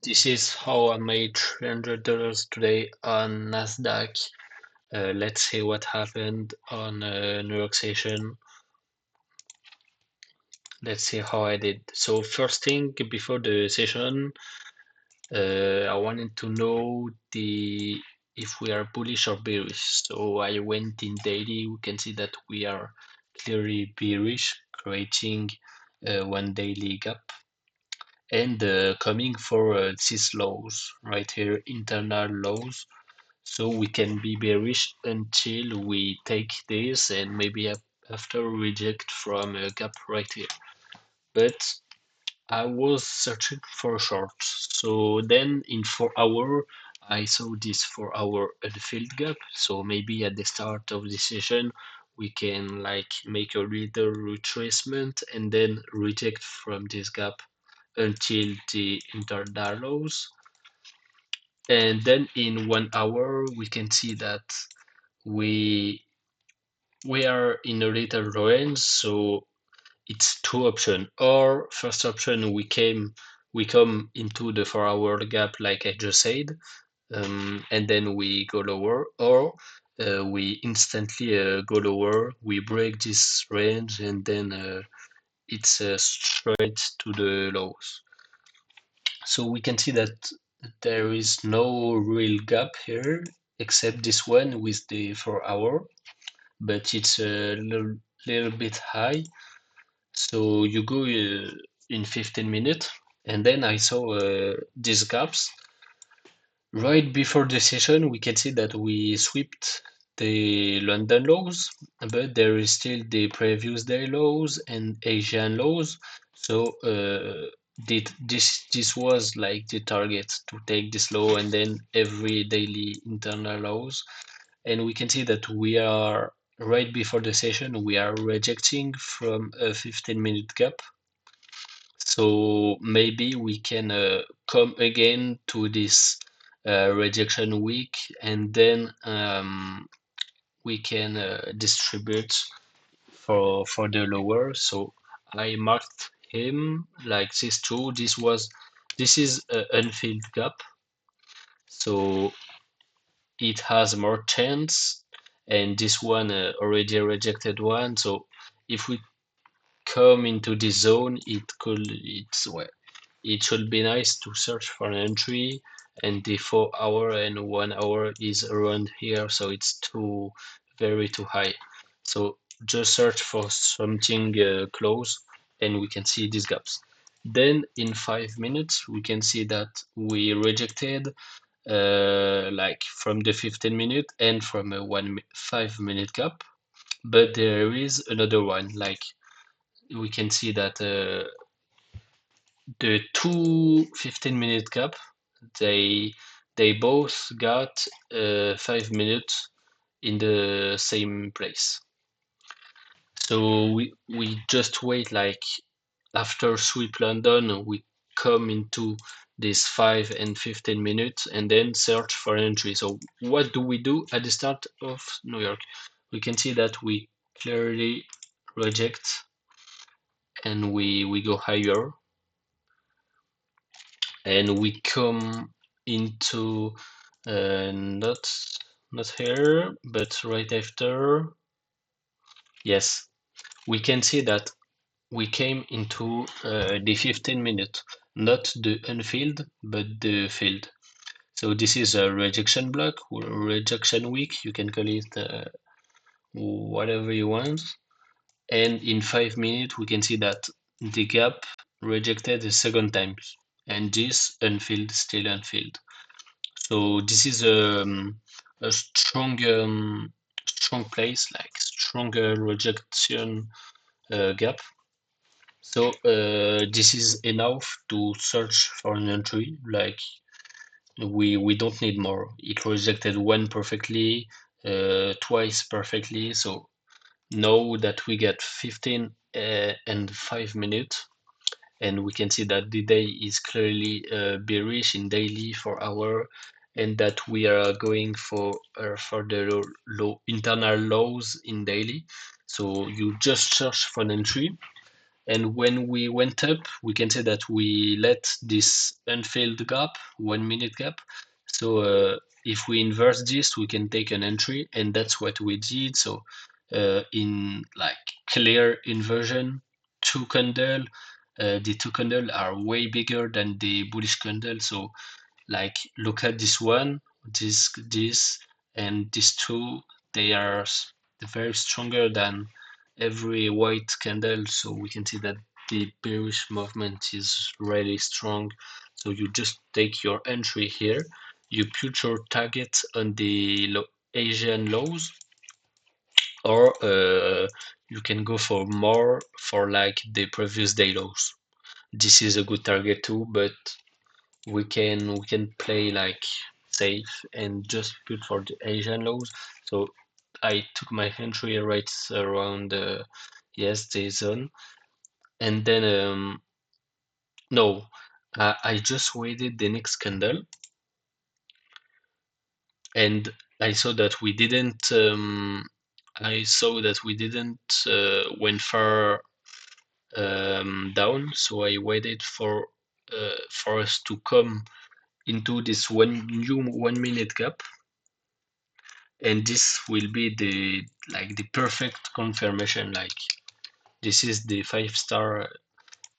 This is how I made $300 today on Nasdaq. Let's see what happened on New York session. Let's see how I did. So first thing before the session, I wanted to know the if we are bullish or bearish. So I went in daily. We can see that we are clearly bearish, creating one daily gap and coming for these lows right here, internal lows. So we can be bearish until we take this and maybe after reject from a gap right here. But I was searching for shorts. So then in 4 hour, I saw this 4 hour unfilled gap. So maybe at the start of the session, we can like make a little retracement and then reject from this gap until the internal lows. And then in 1 hour, we can see that we we are in a little range, so it's two options. Or first option, we come into the 4 hour gap like I just said, and then we go lower, or we instantly go lower, we break this range, and then it's straight to the lows. So we can see that there is no real gap here except this one with the 4 hour, but it's a little bit high. So you go in 15 minutes, and then I saw these gaps. Right before the session, we can see that we swept the London lows, but there is still the previous day lows and Asian lows. So this was like the target to take this low and then every daily internal lows. And we can see that we are right before the session, we are rejecting from a 15-minute gap. So maybe we can come again to this rejection week and then we can distribute for the lower. So I marked him like this too. This is an unfilled gap, so it has more chance, and this one already rejected one. So if we come into this zone, it's well, it should be nice to search for an entry, and the 4 hour and 1 hour is around here, so it's too high. So just search for something close, and we can see these gaps. Then in 5 minutes, we can see that we rejected like from the 15-minute and from a 5 minute gap, but there is another one like we can see that the two 15-minute gap, they they both got 5 minutes in the same place. So we just wait like after sweep London, we come into this 5 and 15 minutes and then search for entry. So what do we do at the start of New York? We can see that we clearly reject and we go higher and we come into not here but right after. Yes, we can see that we came into the 15-minute, not the unfilled but the filled. So this is a rejection block or rejection week, you can call it whatever you want. And in 5 minutes we can see that the gap rejected the second time, and this unfilled still unfilled. So this is a strong place, like stronger rejection gap. So this is enough to search for an entry. Like we don't need more. It rejected one perfectly, twice perfectly. So now that we get 15 and 5 minutes, and we can see that the day is clearly bearish in daily 4 hour, and that we are going for the low internal lows in daily. So you just search for an entry, And when we went up, we can say that we let this unfilled gap, 1 minute gap. So if we inverse this, we can take an entry, and that's what we did. So in like clear inversion, two candle, the two candle are way bigger than the bullish candle. So like look at this one, this, and these two. They are very stronger than every white candle. So we can see that the bearish movement is really strong. So you just take your entry here. You put your target on the Asian lows, or you can go for more for like the previous day lows. This is a good target too, but we can play like safe and just put for the Asian lows. So I took my entry right around yes, the zone, and then no, I just waited the next candle, and I saw that we didn't went far down, so I waited for us to come into this one new 1 minute gap, and this will be the like the perfect confirmation. Like this is the 5 star,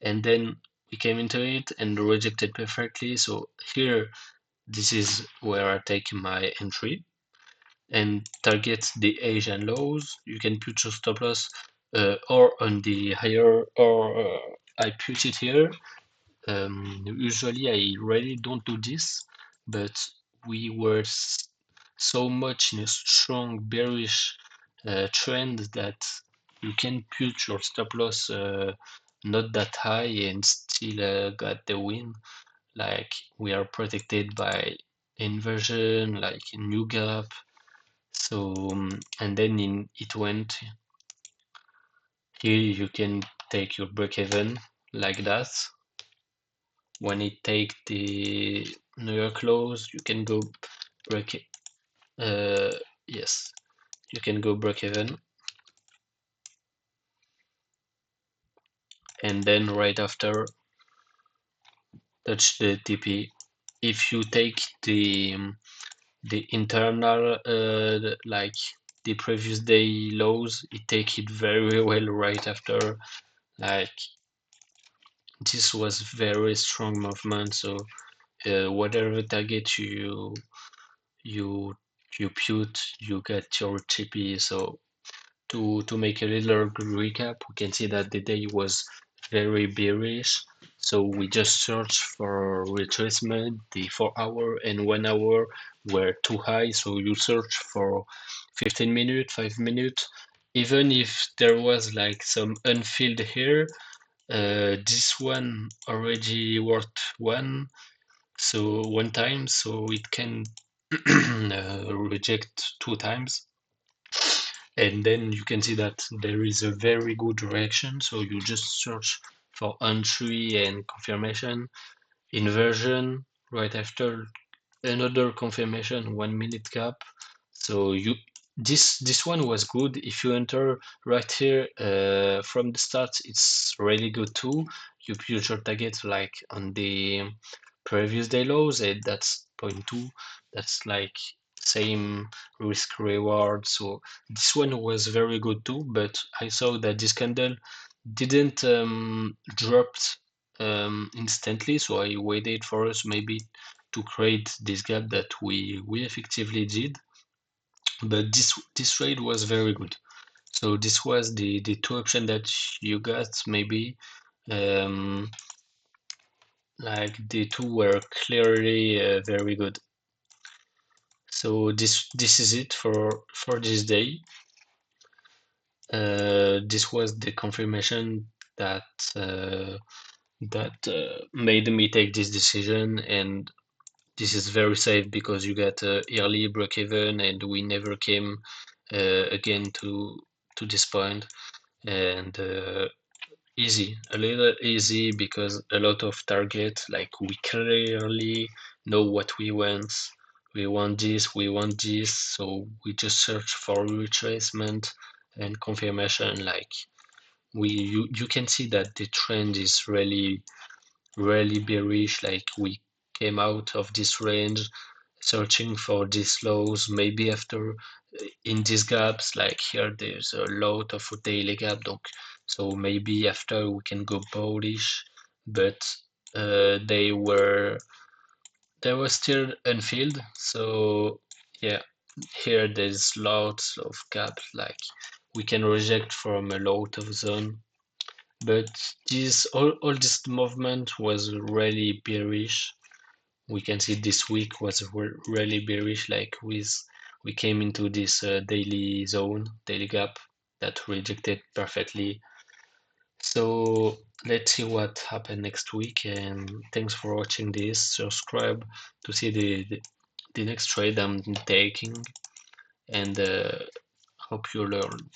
and then we came into it and rejected perfectly. So here, this is where I take my entry and target the Asian lows. You can put your stop loss or on the higher, or I put it here. Usually I really don't do this, but we were so much in a strong bearish trend that you can put your stop loss not that high and still got the win. Like we are protected by inversion, like new gap. So and then it went here. You can take your break even like that. When it take the New York lows, you can go break it. Yes, you can go break even, and then right after touch the TP. If you take the internal like the previous day lows, it take it very well right after. Like this was very strong movement. So whatever target you you put, you get your TP. So to make a little recap, we can see that the day was very bearish. So we just searched for retracement. The 4 hour and 1 hour were too high. So you search for 15 minutes, 5 minutes. Even if there was like some unfilled here, this one already worked one time, so it can reject 2 times. And then you can see that there is a very good reaction. So you just search for entry and confirmation, inversion right after, another confirmation, 1 minute gap. So you this one was good. If you enter right here from the start, it's really good too. You put your target like on the previous day lows, and that's point two. That's like same risk reward. So this one was very good too. But I saw that this candle didn't drop instantly, so I waited for us maybe to create this gap that we effectively did. But this trade was very good. So this was the two options that you got. Maybe um, like the two were clearly very good. So this is it for this day. This was the confirmation that made me take this decision, and this is very safe because you got early break even, and we never came again to this point. And easy, a little easy, because a lot of target, like we clearly know what we want. We want this, we want this, so we just search for retracement and confirmation, like you can see that the trend is really bearish. Like we came out of this range searching for these lows, maybe after in these gaps, like here there's a lot of daily gap, so maybe after we can go bullish, but they were still unfilled. So yeah, here there's lots of gaps, like we can reject from a lot of zone, but this all this movement was really bearish. We can see this week was really bearish, like we came into this daily gap that rejected perfectly. So let's see what happened next week, and thanks for watching this. Subscribe to see the next trade I'm taking, and hope you learned.